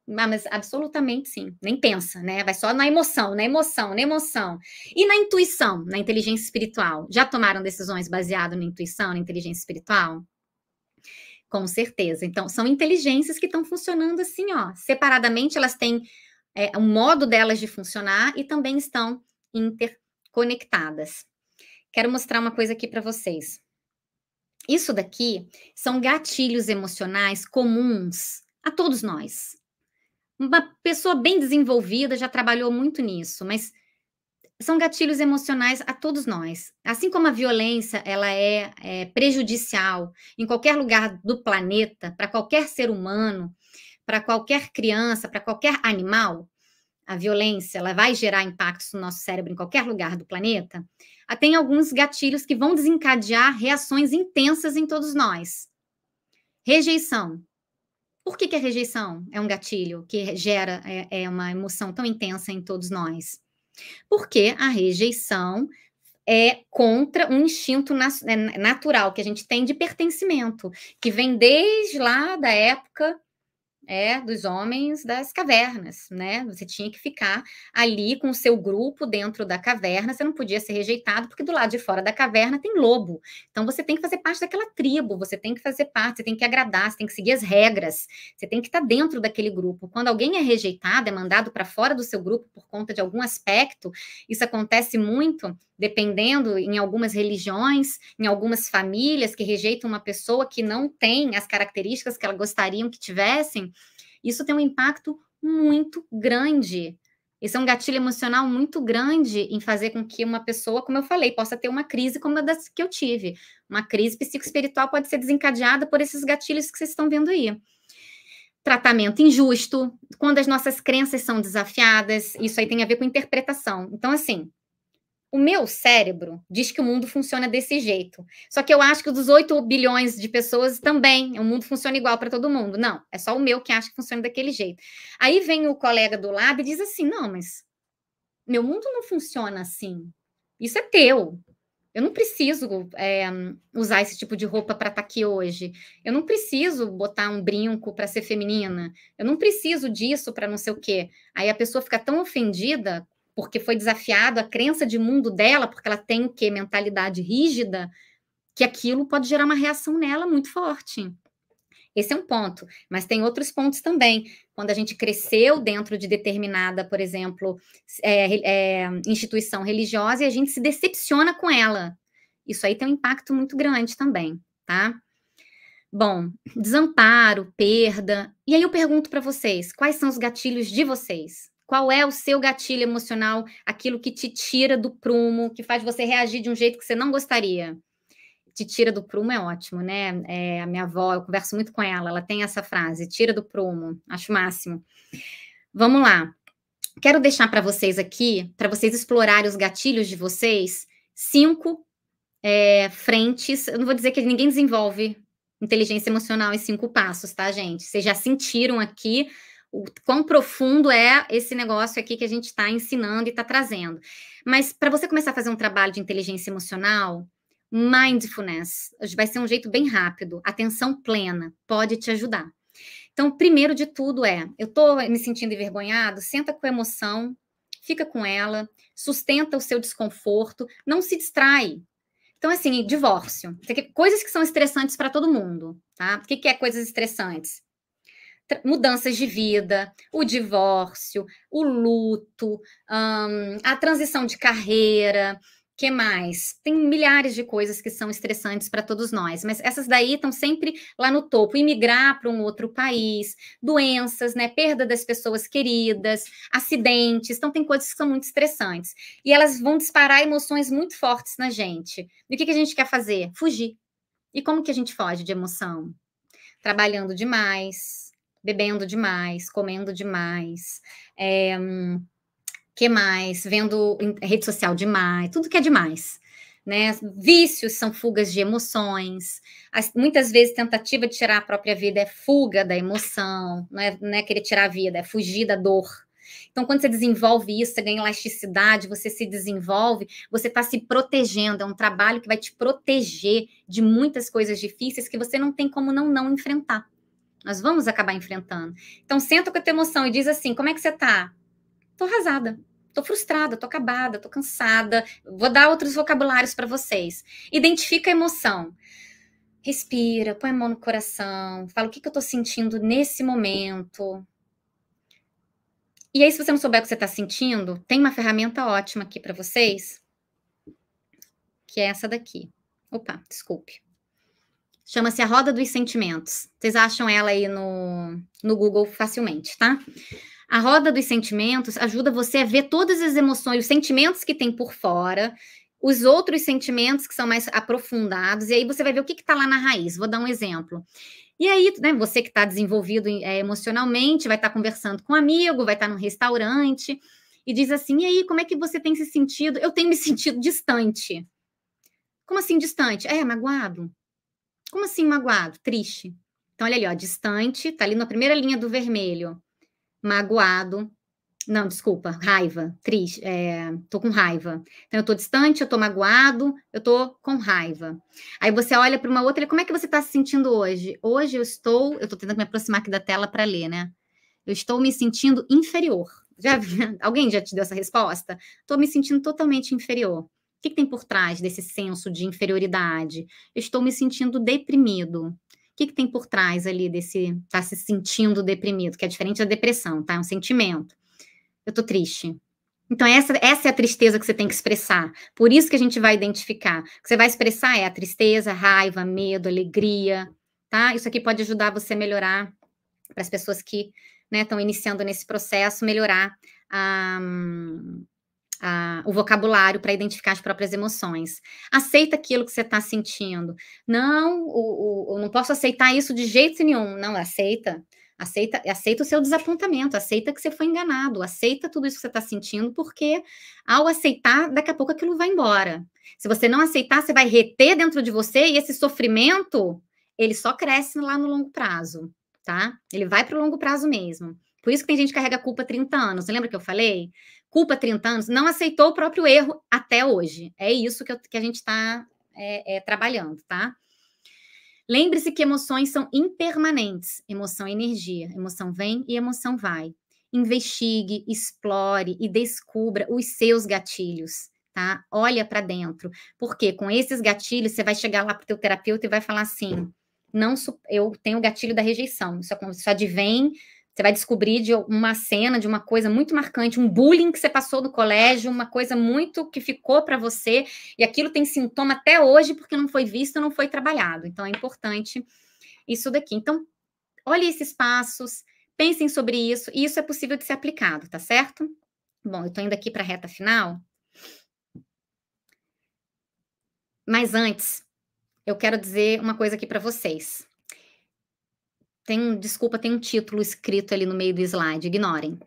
Mas absolutamente sim. Nem pensa, né? Vai só na emoção, na emoção, na emoção. E na intuição, na inteligência espiritual? Já tomaram decisões baseadas na intuição, na inteligência espiritual? Com certeza. Então, são inteligências que estão funcionando assim, ó. Separadamente, elas têm o modo delas de funcionar e também estão interconectadas. Quero mostrar uma coisa aqui para vocês. Isso daqui são gatilhos emocionais comuns a todos nós. Uma pessoa bem desenvolvida já trabalhou muito nisso, mas são gatilhos emocionais a todos nós. Assim como a violência ela é prejudicial em qualquer lugar do planeta, para qualquer ser humano, para qualquer criança, para qualquer animal, a violência ela vai gerar impactos no nosso cérebro em qualquer lugar do planeta, tem alguns gatilhos que vão desencadear reações intensas em todos nós. Rejeição. Por que a rejeição é um gatilho que gera uma emoção tão intensa em todos nós? Porque a rejeição é contra um instinto natural que a gente tem de pertencimento, que vem desde lá da época dos homens das cavernas, né? Você tinha que ficar ali com o seu grupo dentro da caverna, você não podia ser rejeitado, porque do lado de fora da caverna tem lobo. Então, você tem que fazer parte daquela tribo, você tem que fazer parte, você tem que agradar, você tem que seguir as regras, você tem que estar dentro daquele grupo. Quando alguém é rejeitado, é mandado para fora do seu grupo por conta de algum aspecto, isso acontece muito, dependendo em algumas religiões, em algumas famílias que rejeitam uma pessoa que não tem as características que elas gostariam que tivessem, isso tem um impacto muito grande. Isso é um gatilho emocional muito grande em fazer com que uma pessoa, como eu falei, possa ter uma crise como a das que eu tive. Uma crise psicoespiritual pode ser desencadeada por esses gatilhos que vocês estão vendo aí. Tratamento injusto, quando as nossas crenças são desafiadas, isso aí tem a ver com interpretação. Então, assim, O meu cérebro diz que o mundo funciona desse jeito. Só que eu acho que o dos 8 bilhões de pessoas também, o mundo funciona igual para todo mundo. Não, é só o meu que acha que funciona daquele jeito. Aí vem o colega do lado e diz assim: não, mas meu mundo não funciona assim. Isso é teu. Eu não preciso usar esse tipo de roupa para estar aqui hoje. Eu não preciso botar um brinco para ser feminina. Eu não preciso disso para não sei o quê. Aí a pessoa fica tão ofendida porque foi desafiado a crença de mundo dela, porque ela tem o quê? Mentalidade rígida, que aquilo pode gerar uma reação nela muito forte. Esse é um ponto, mas tem outros pontos também. Quando a gente cresceu dentro de determinada, por exemplo, instituição religiosa e a gente se decepciona com ela. Isso aí tem um impacto muito grande também, tá? Bom, desamparo, perda. E aí eu pergunto para vocês, quais são os gatilhos de vocês? Qual é o seu gatilho emocional, aquilo que te tira do prumo, que faz você reagir de um jeito que você não gostaria? Te tira do prumo é ótimo, né? A minha avó, eu converso muito com ela tem essa frase, tira do prumo, acho o máximo. Vamos lá. Quero deixar para vocês aqui, para vocês explorarem os gatilhos de vocês, 5 frentes. Eu não vou dizer que ninguém desenvolve inteligência emocional em 5 passos, tá, gente? Vocês já sentiram aqui o quão profundo é esse negócio aqui que a gente está ensinando e está trazendo. Mas para você começar a fazer um trabalho de inteligência emocional, mindfulness vai ser um jeito bem rápido. Atenção plena pode te ajudar. Então, primeiro de tudo eu tô me sentindo envergonhado, senta com a emoção, fica com ela, sustenta o seu desconforto, não se distrai. Então, assim, divórcio. Coisas que são estressantes para todo mundo, tá? O que é coisas estressantes? Mudanças de vida, o divórcio, o luto, a transição de carreira. Que mais? Tem milhares de coisas que são estressantes para todos nós, mas essas daí estão sempre lá no topo. Imigrar para um outro país, doenças, né? Perda das pessoas queridas, acidentes. Então, tem coisas que são muito estressantes. E elas vão disparar emoções muito fortes na gente. E o que a gente quer fazer? Fugir. E como que a gente foge de emoção? Trabalhando demais, bebendo demais, comendo demais, que mais? Vendo rede social demais, tudo que é demais, né? Vícios são fugas de emoções. Muitas vezes, tentativa de tirar a própria vida é fuga da emoção, não é querer tirar a vida, é fugir da dor. Então, quando você desenvolve isso, você ganha elasticidade, você se desenvolve, você está se protegendo. É um trabalho que vai te proteger de muitas coisas difíceis que você não tem como não enfrentar. Nós vamos acabar enfrentando. Então, senta com a tua emoção e diz assim, como é que você está? Tô arrasada, tô frustrada, tô acabada, tô cansada. Vou dar outros vocabulários para vocês. Identifica a emoção. Respira, põe a mão no coração, fala o que eu tô sentindo nesse momento. E aí, se você não souber o que você tá sentindo, tem uma ferramenta ótima aqui para vocês, que é essa daqui. Opa, desculpe. Chama-se a Roda dos Sentimentos. Vocês acham ela aí no Google facilmente, tá? A roda dos sentimentos ajuda você a ver todas as emoções, os sentimentos que tem por fora, os outros sentimentos que são mais aprofundados, e aí você vai ver o que está lá na raiz. Vou dar um exemplo. E aí, né, você que está desenvolvido emocionalmente, vai estar conversando com um amigo, vai estar num restaurante, e diz assim, e aí, como é que você tem se sentido? Eu tenho me sentido distante. Como assim distante? Magoado. Como assim magoado? Triste. Então, olha ali, ó, distante, tá ali na primeira linha do vermelho. Magoado, não, desculpa, raiva, triste, tô com raiva. Então, eu tô distante, eu tô magoado, eu tô com raiva. Aí você olha para uma outra, como é que você tá se sentindo hoje? Hoje eu tô tentando me aproximar aqui da tela para ler, né? Eu estou me sentindo inferior. Alguém já te deu essa resposta? Tô me sentindo totalmente inferior. O que tem por trás desse senso de inferioridade? Eu estou me sentindo deprimido. O que tem por trás ali desse tá se sentindo deprimido, que é diferente da depressão, tá? É um sentimento. Eu tô triste. Então, essa é a tristeza que você tem que expressar. Por isso que a gente vai identificar. O que você vai expressar é a tristeza, raiva, medo, alegria, tá? Isso aqui pode ajudar você a melhorar, para as pessoas que estão iniciando nesse processo, melhorar o vocabulário para identificar as próprias emoções. Aceita aquilo que você está sentindo. Não, eu não posso aceitar isso de jeito nenhum. Não, aceita. Aceita o seu desapontamento, aceita que você foi enganado, aceita tudo isso que você está sentindo, porque ao aceitar, daqui a pouco aquilo vai embora. Se você não aceitar, você vai reter dentro de você e esse sofrimento, ele só cresce lá no longo prazo, tá? Ele vai para o longo prazo mesmo. Por isso que tem gente que carrega culpa 30 anos. Lembra que eu falei? Culpa 30 anos, não aceitou o próprio erro até hoje. É isso que a gente está trabalhando, tá? Lembre-se que emoções são impermanentes. Emoção é energia. Emoção vem e emoção vai. Investigue, explore e descubra os seus gatilhos, tá? Olha para dentro. Porque com esses gatilhos, você vai chegar lá para o teu terapeuta e vai falar assim, eu tenho o gatilho da rejeição. Isso advém, você vai descobrir de uma cena, de uma coisa muito marcante, um bullying que você passou no colégio, uma coisa muito que ficou para você, e aquilo tem sintoma até hoje porque não foi visto, não foi trabalhado. Então, é importante isso daqui. Então, olhe esses passos, pensem sobre isso, e isso é possível de ser aplicado, tá certo? Bom, eu estou indo aqui para a reta final. Mas antes, eu quero dizer uma coisa aqui para vocês. Desculpa, tem um título escrito ali no meio do slide, ignorem.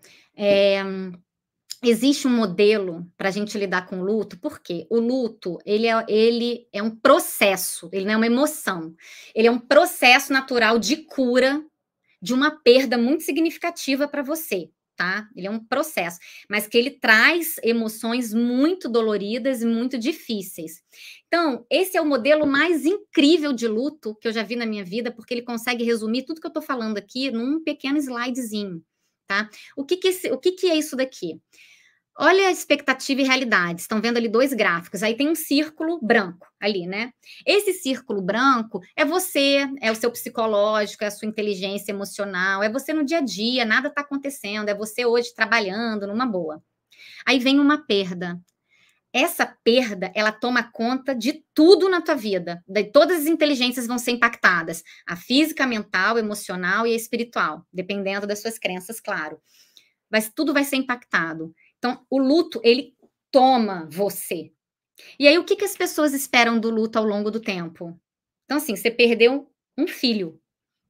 Existe um modelo para a gente lidar com o luto, porque o luto, ele é um processo, ele não é uma emoção. Ele é um processo natural de cura de uma perda muito significativa para você, tá? Ele é um processo, mas que ele traz emoções muito doloridas e muito difíceis. Então, esse é o modelo mais incrível de luto que eu já vi na minha vida, porque ele consegue resumir tudo que eu estou falando aqui num pequeno slidezinho, tá? O que é isso daqui? Olha a expectativa e realidade. Estão vendo ali 2 gráficos. Aí tem um círculo branco ali, né? Esse círculo branco é você, é o seu psicológico, é a sua inteligência emocional, é você no dia a dia, nada está acontecendo, é você hoje trabalhando numa boa. Aí vem uma perda. Essa perda, ela toma conta de tudo na tua vida. Todas as inteligências vão ser impactadas. A física, a mental, a emocional e a espiritual, dependendo das suas crenças, claro. Mas tudo vai ser impactado. Então, o luto, ele toma você. E aí, o que as pessoas esperam do luto ao longo do tempo? Então, assim, você perdeu um filho,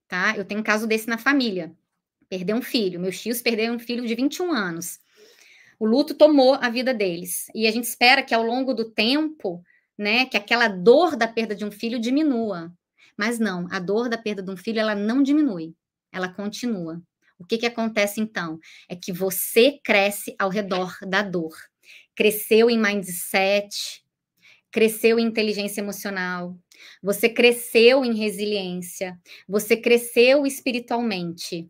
tá? Eu tenho um caso desse na família. Perdeu um filho. Meus tios perderam um filho de 21 anos. O luto tomou a vida deles. E a gente espera que ao longo do tempo, né, que aquela dor da perda de um filho diminua. Mas não, a dor da perda de um filho, ela não diminui. Ela continua. O que acontece, então? É que você cresce ao redor da dor. Cresceu em mindset, cresceu em inteligência emocional, você cresceu em resiliência, você cresceu espiritualmente.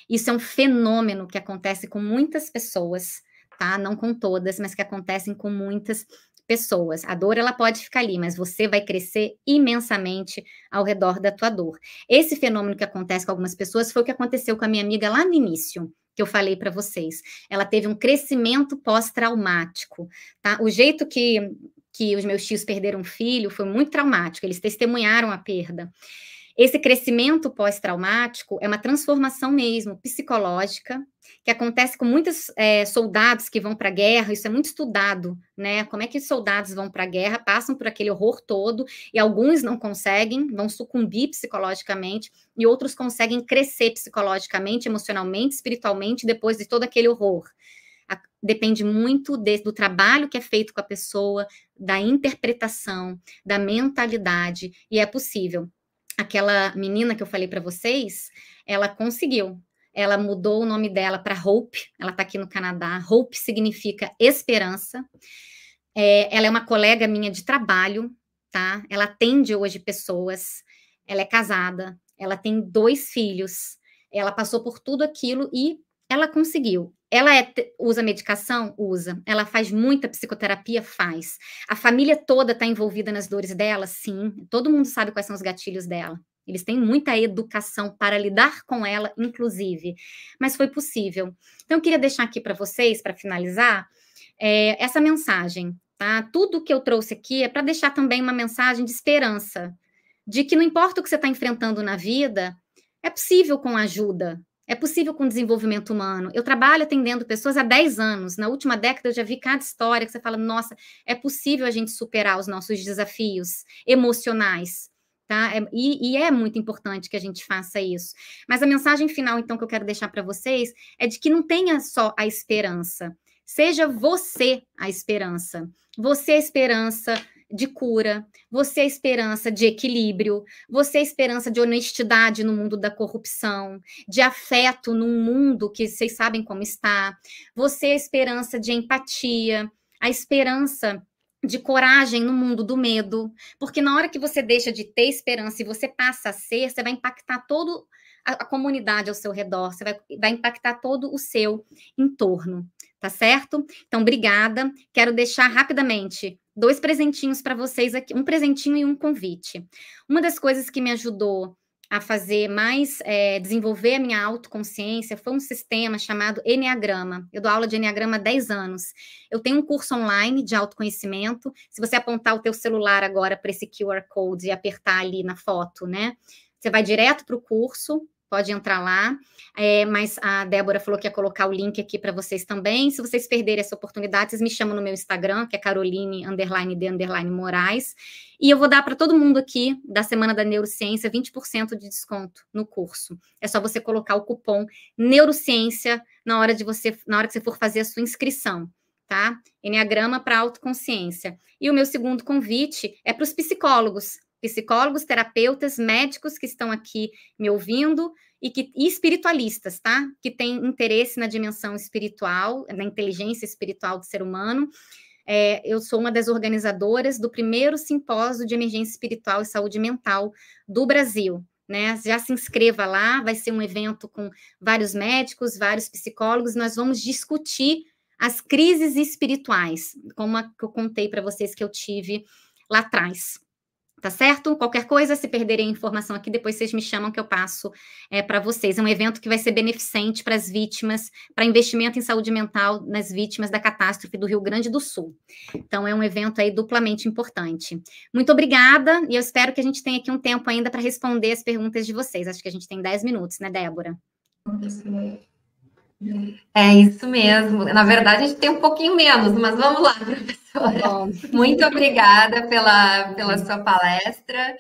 Isso é um fenômeno que acontece com muitas pessoas, tá? Não com todas, mas que acontecem com muitas pessoas. A dor, ela pode ficar ali, mas você vai crescer imensamente ao redor da tua dor. Esse fenômeno que acontece com algumas pessoas foi o que aconteceu com a minha amiga lá no início, que eu falei para vocês. Ela teve um crescimento pós-traumático, tá? O jeito que os meus tios perderam um filho foi muito traumático, eles testemunharam a perda. Esse crescimento pós-traumático é uma transformação mesmo psicológica, que acontece com muitos soldados que vão para a guerra, isso é muito estudado, né? Como é que os soldados vão para a guerra, passam por aquele horror todo, e alguns não conseguem, vão sucumbir psicologicamente, e outros conseguem crescer psicologicamente, emocionalmente, espiritualmente, depois de todo aquele horror. Depende muito do trabalho que é feito com a pessoa, da interpretação, da mentalidade, e é possível. Aquela menina que eu falei para vocês, ela conseguiu. Ela mudou o nome dela para Hope, ela está aqui no Canadá. Hope significa esperança. Ela é uma colega minha de trabalho, tá? Ela atende hoje pessoas, ela é casada, ela tem 2 filhos, ela passou por tudo aquilo e ela conseguiu. Ela usa medicação? Usa. Ela faz muita psicoterapia? Faz. A família toda está envolvida nas dores dela? Sim. Todo mundo sabe quais são os gatilhos dela. Eles têm muita educação para lidar com ela, inclusive. Mas foi possível. Então, eu queria deixar aqui para vocês, para finalizar, essa mensagem, tá? Tudo que eu trouxe aqui é para deixar também uma mensagem de esperança, de que não importa o que você está enfrentando na vida, é possível com ajuda. É possível com desenvolvimento humano. Eu trabalho atendendo pessoas há 10 anos. Na última década, eu já vi cada história que você fala, nossa, é possível a gente superar os nossos desafios emocionais, tá? E é muito importante que a gente faça isso. Mas a mensagem final, então, que eu quero deixar para vocês é de que não tenha só a esperança. Seja você a esperança. Você a esperança de cura, você a esperança de equilíbrio, você a esperança de honestidade no mundo da corrupção, de afeto num mundo que vocês sabem como está, você a esperança de empatia, a esperança de coragem no mundo do medo, porque na hora que você deixa de ter esperança e você passa a ser, você vai impactar toda a comunidade ao seu redor, você vai impactar todo o seu entorno, tá certo? Então, obrigada. Quero deixar rapidamente 2 presentinhos para vocês aqui, um presentinho e um convite. Uma das coisas que me ajudou a fazer mais, desenvolver a minha autoconsciência foi um sistema chamado Eneagrama. Eu dou aula de Eneagrama há 10 anos. Eu tenho um curso online de autoconhecimento. Se você apontar o teu celular agora para esse QR Code e apertar ali na foto, né? Você vai direto para o curso, pode entrar lá, mas a Débora falou que ia colocar o link aqui para vocês também. Se vocês perderem essa oportunidade, vocês me chamam no meu Instagram, que é Caroline_D_Moraes, e eu vou dar para todo mundo aqui, da Semana da Neurociência, 20% de desconto no curso. É só você colocar o cupom Neurociência na hora que você for fazer a sua inscrição, tá? Eneagrama para autoconsciência. E o meu segundo convite é para os psicólogos, terapeutas, médicos que estão aqui me ouvindo e espiritualistas, tá? Que têm interesse na dimensão espiritual, na inteligência espiritual do ser humano. Eu sou uma das organizadoras do primeiro simpósio de emergência espiritual e saúde mental do Brasil, né? Já se inscreva lá, vai ser um evento com vários médicos, vários psicólogos, nós vamos discutir as crises espirituais, como a que eu contei para vocês que eu tive lá atrás. Tá certo? Qualquer coisa, se perderem a informação aqui, depois vocês me chamam que eu passo para vocês. É um evento que vai ser beneficente para as vítimas, para investimento em saúde mental nas vítimas da catástrofe do Rio Grande do Sul. Então, é um evento aí duplamente importante. Muito obrigada, e eu espero que a gente tenha aqui um tempo ainda para responder as perguntas de vocês. Acho que a gente tem 10 minutos, né, Débora? É isso mesmo. Na verdade, a gente tem um pouquinho menos, mas vamos lá, professora. Bom. Muito obrigada pela sua palestra.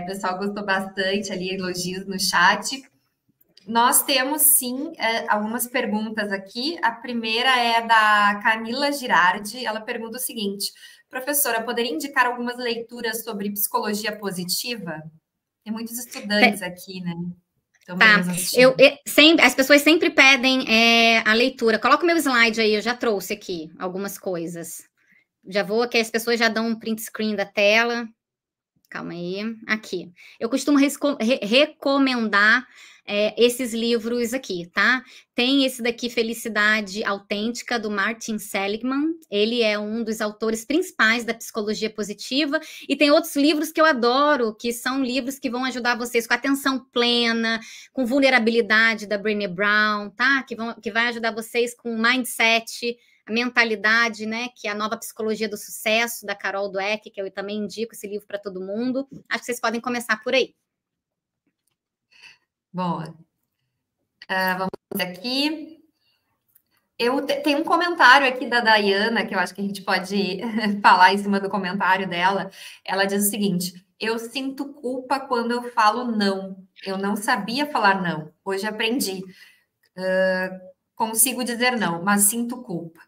O pessoal gostou bastante ali, elogios no chat. Nós temos, sim, algumas perguntas aqui. A primeira é da Camila Girardi. Ela pergunta o seguinte: professora, poderia indicar algumas leituras sobre psicologia positiva? Tem muitos estudantes aqui, né? Tá, as pessoas sempre pedem a leitura. Coloca o meu slide aí, eu já trouxe aqui algumas coisas. Já vou aqui, as pessoas já dão um print screen da tela. Calma aí, aqui. Eu costumo recomendar esses livros aqui, tá? Tem esse daqui, Felicidade Autêntica, do Martin Seligman. Ele é um dos autores principais da psicologia positiva. E tem outros livros que eu adoro, que são livros que vão ajudar vocês com atenção plena, com vulnerabilidade, da Brené Brown, tá? Que vai ajudar vocês com mindset, a mentalidade, né? Que é a nova psicologia do sucesso, da Carol Dweck, que eu também indico esse livro para todo mundo. Acho que vocês podem começar por aí. Bom, vamos aqui. Tem um comentário aqui da Dayana, que eu acho que a gente pode falar em cima do comentário dela. Ela diz o seguinte: eu sinto culpa quando eu falo não. Eu não sabia falar não. Hoje aprendi. Consigo dizer não, mas sinto culpa.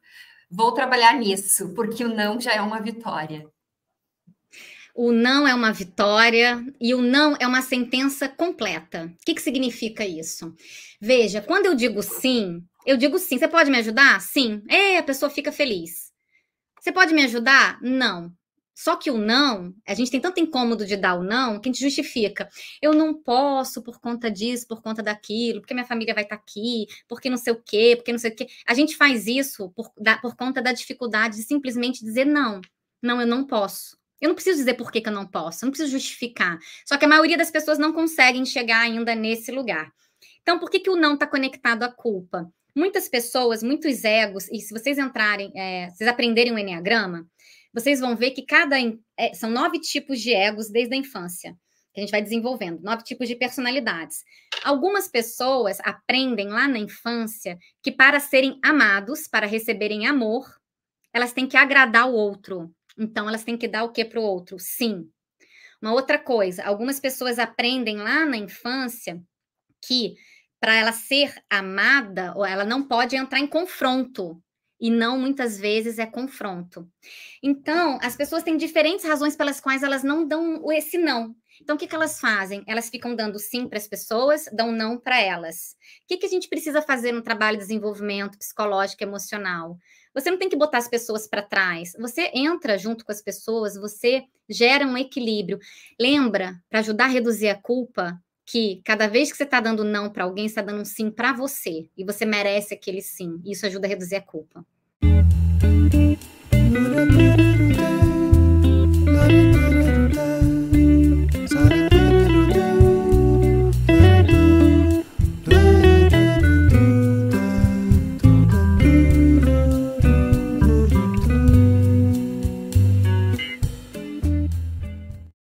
Vou trabalhar nisso, porque o não já é uma vitória. O não é uma vitória e o não é uma sentença completa. O que significa isso? Veja, quando eu digo sim, você pode me ajudar? Sim. A pessoa fica feliz. Você pode me ajudar? Não. Só que o não, a gente tem tanto incômodo de dar o não, que a gente justifica. Eu não posso por conta disso, por conta daquilo, porque minha família vai estar aqui, porque não sei o quê, porque não sei o quê. A gente faz isso por conta da dificuldade de simplesmente dizer não. Não, eu não posso. Eu não preciso dizer por que eu não posso, eu não preciso justificar. Só que a maioria das pessoas não conseguem chegar ainda nesse lugar. Então, por que o não está conectado à culpa? Muitas pessoas, muitos egos, e se vocês entrarem, vocês aprenderem o Eneagrama, vocês vão ver que são 9 tipos de egos desde a infância, que a gente vai desenvolvendo, 9 tipos de personalidades. Algumas pessoas aprendem lá na infância que para serem amados, para receberem amor, elas têm que agradar o outro. Então, elas têm que dar o que para o outro? Sim. Uma outra coisa, algumas pessoas aprendem lá na infância que para ela ser amada, ou ela não pode entrar em confronto, e não muitas vezes é confronto. Então, as pessoas têm diferentes razões pelas quais elas não dão esse não. Então, o que elas fazem? Elas ficam dando sim para as pessoas, dão não para elas. O que a gente precisa fazer no trabalho de desenvolvimento psicológico e emocional? Você não tem que botar as pessoas para trás. Você entra junto com as pessoas, você gera um equilíbrio. Lembra, para ajudar a reduzir a culpa, que cada vez que você está dando não para alguém, você está dando um sim para você. E você merece aquele sim. Isso ajuda a reduzir a culpa.